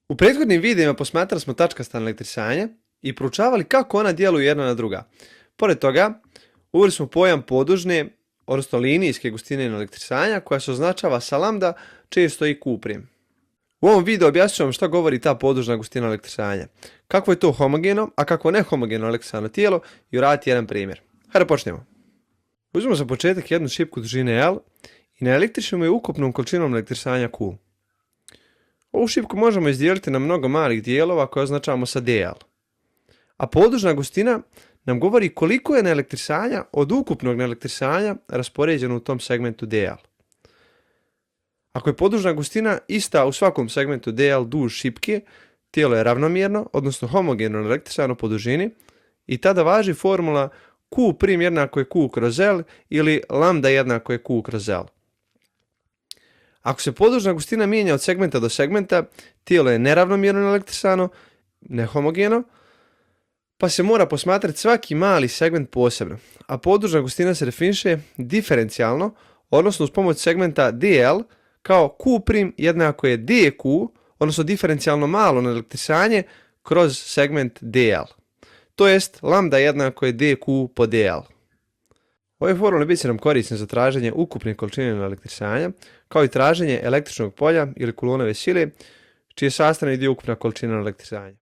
U prethodnim videima posmatrali smo tačkasta elektrisanje i proučavali kako ona djeluju jedna na druga. Pored toga, uveli smo pojam podužne, odnosno linijske gustine elektrisanja koja se označava sa lambda, često i Q'. U ovom videu objasnit ću vam šta govori ta podužna gustina elektrisanja, kako je to homogeno, a kako nehomogeno elektrisano tijelo i uraditi jedan primjer. Hajde počnemo. Uzmemo za početak jednu šipku dužine L i naelektričimo je ukupnom količinom elektrisanja Q. Ovu šipku možemo izdijeliti na mnogo malih dijelova koje označavamo sa dl. A podužna gustina nam govori koliko je naelektrisanja od ukupnog naelektrisanja raspoređeno u tom segmentu dl. Ako je podužna gustina ista u svakom segmentu dl duž šipke, tijelo je ravnomjerno, odnosno homogeno elektrisano po dužini i tada važi formula Q' jednako je Q kroz L ili lambda jednako je Q kroz L. Ako se podužna gustina mijenja od segmenta do segmenta, tijelo je neravnomjerno elektrisano, nehomogeno, pa se mora posmatrati svaki mali segment posebno, a podužna gustina se definiše diferencijalno, odnosno uz pomoć segmenta dl, kao Q' jednako je dq, odnosno diferencijalno malo elektrisanje kroz segment dl. To jest lambda jednako je dq po dl. Ove formule bit će nam korisne za traženje ukupne količine elektrisanja, kao i traženje električnog polja ili Coulombove sile, čiji je sastavni dio ukupna količina elektrisanja.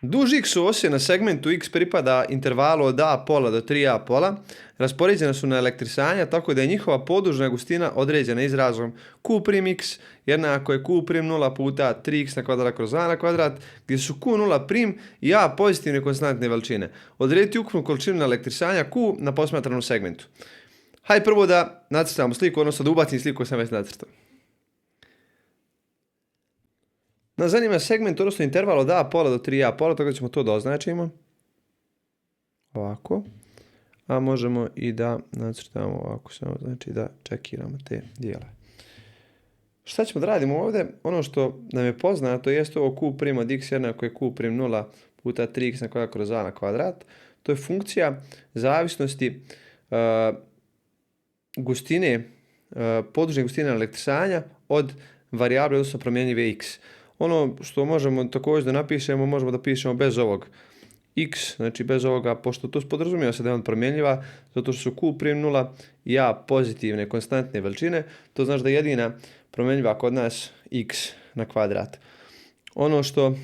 Duž x ose na segmentu x pripada intervalu od a pola do 3a pola, raspoređena su na elektrisanja tako da je njihova podužna gustina određena izrazom Q'(x) jednako je Q'0 puta 3x na kvadrat kroz a na kvadrat, gdje su Q0' i a pozitivne konstantne veličine. Odrediti ukupnu količinu elektrisanja Q na posmatranom segmentu. Hajde prvo da nacrtamo sliku, odnosno da ubacim sliku koju sam već nacrtao. Nas zanima segment, odnosno interval od a pola do 3a pola, tako da ćemo to da označimo. Ovako. A možemo i da nacrtamo ovako, samo znači da čekiramo te dijele. Šta ćemo da radimo ovdje? Ono što nam je poznato jeste ovo Q' od x jednako je Q'0 puta 3x na kvadrat kroz a na kvadrat. To je funkcija zavisnosti podužne gustine elektrisanja od varijable, odnosno promjenjive x. Ono što možemo također da napišemo, možemo da pišemo bez ovog x, znači bez ovoga, pošto to podrazumijeva se da je on promjenjiva, zato što su Q'0 i a pozitivne konstantne veličine, to znači da je jedina promjenjiva kod nas x na kvadrat. Ono što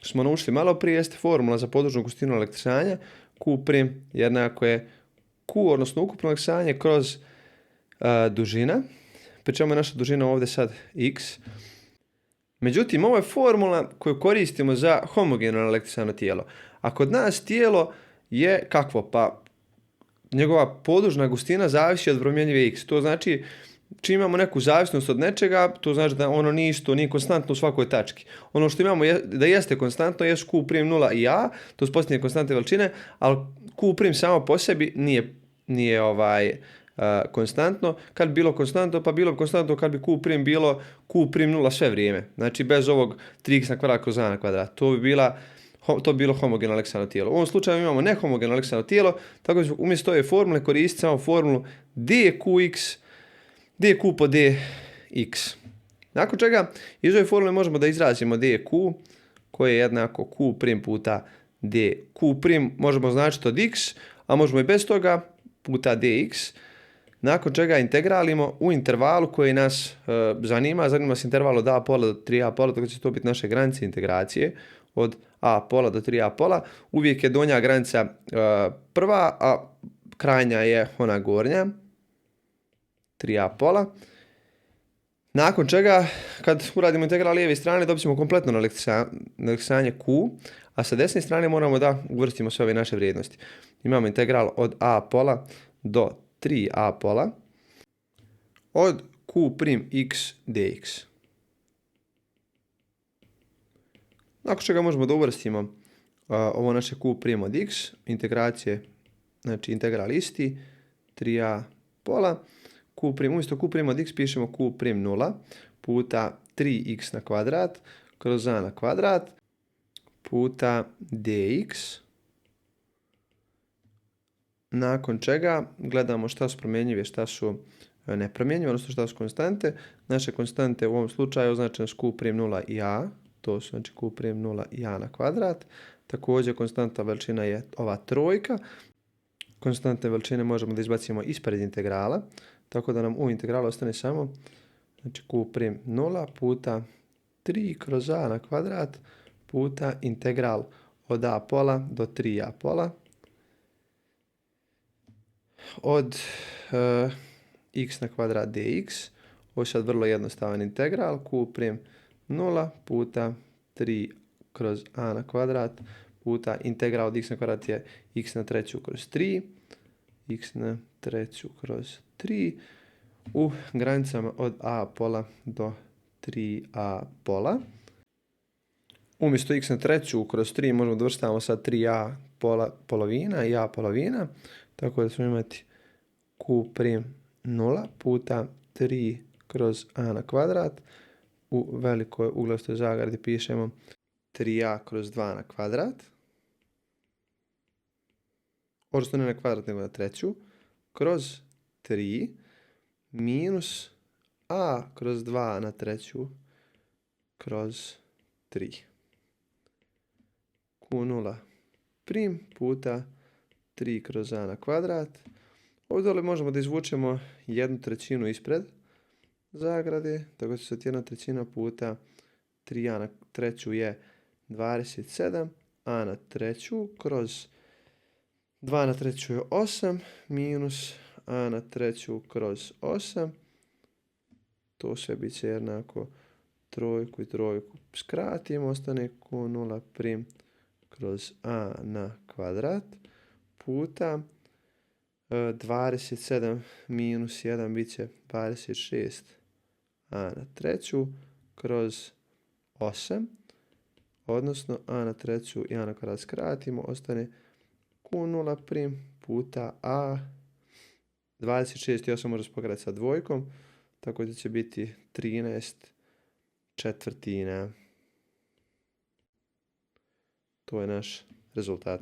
smo naučili malo prije jeste formula za podužnu gustinu elektrisanja, Q' jednako je Q, odnosno ukupno elektrisanje kroz dužina, pri čemu je naša dužina ovdje sad x. Međutim, ovo je formula koju koristimo za homogeno elektrisano tijelo. A kod nas tijelo je kakvo? Pa njegova podužna gustina zavisi od promjenjive x. To znači, čim imamo neku zavisnost od nečega, to znači da ono nije isto, nije konstantno u svakoj tački. Ono što imamo da jeste konstantno je Q'0 i a, to su posljednje konstantne veličine, ali Q' samo po sebi nije konstantno. Kad bi bilo konstantno, pa bilo bi konstantno kad bi Q' bilo Q'0 sve vrijeme. Znači bez ovog 3x na kvadrat kroz a na kvadrat. To bi bilo homogeno elektrisano tijelo. U ovom slučaju imamo nehomogeno elektrisano tijelo, tako da umjesto ove formule koristiti samo formulu dq po dx. Nakon čega iz ove formule možemo da izrazimo dq koje je jednako Q' puta d. Q' možemo značiti od x, a možemo i bez toga puta dx. Nakon čega integralimo u intervalu koji nas zanima se interval od a pola do 3a pola, tako će to biti naše granice integracije od a pola do 3a pola. Uvijek je donja granica prva, a krajnja je ona gornja, 3a pola. Nakon čega, kad uradimo integral lijeve strane, dobit ćemo kompletno elektrisanje Q, a sa desne strane moramo da uvrstimo sve ove naše vrijednosti. Imamo integral od a pola do 3a pola od Q'(x) dx. Nakon čega možemo da uvrstimo ovo naše Q' od x, integracije, znači integral isti, 3a pola, umjesto Q' od x pišemo Q'0 puta 3x na kvadrat kroz a na kvadrat puta dx. Nakon čega gledamo šta su promjenjive, šta su nepromjenjive, odnosno šta su konstante. Naše konstante u ovom slučaju označene su Q'0 i a, to su znači Q'0 i a na kvadrat. Također konstanta veličina je ova trojka. Konstantne veličine možemo da izbacimo ispred integrala, tako da nam u integralu ostane samo znači Q'0 puta 3 kroz a na kvadrat puta integral od a pola do 3a pola od x na kvadrat dx. Ovo je sad vrlo jednostavan integral. Q'0 puta 3 kroz a na kvadrat puta integral od x na kvadrat je x na treću kroz 3. X na treću kroz 3 u granicama od a pola do 3a pola. Umjesto x na treću kroz 3 možemo da vrstavamo sad 3a polovina i a polovina. Tako da ćemo imati Q'0 puta 3 kroz a na kvadrat. U velikoj uglastoj zagradi pišemo 3a kroz 2 na kvadrat. Odnosno ne na kvadrat nego na treću. Kroz 3 minus a kroz 2 na treću kroz 3. Q'0 prim puta 3 kroz a na kvadrat. Ovdje dole možemo da izvučemo 1/3 ispred zagrade. Tako će se 1/3 puta 3a na treću je 27. A na treću kroz 2 na treću je 8 minus a na treću kroz 8. To sve bit će jednako trojku i trojku skratimo. Ostane Q'0 prim kroz a na kvadrat puta 27 minus 1 bit će 26 a na treću kroz 8. Odnosno a na treću i a na kvadrat skratimo. Ostane Q'0 prim puta a. 26 i 8 može se pogledati sa dvojkom. Tako da će biti 13/4. To je naš rezultat.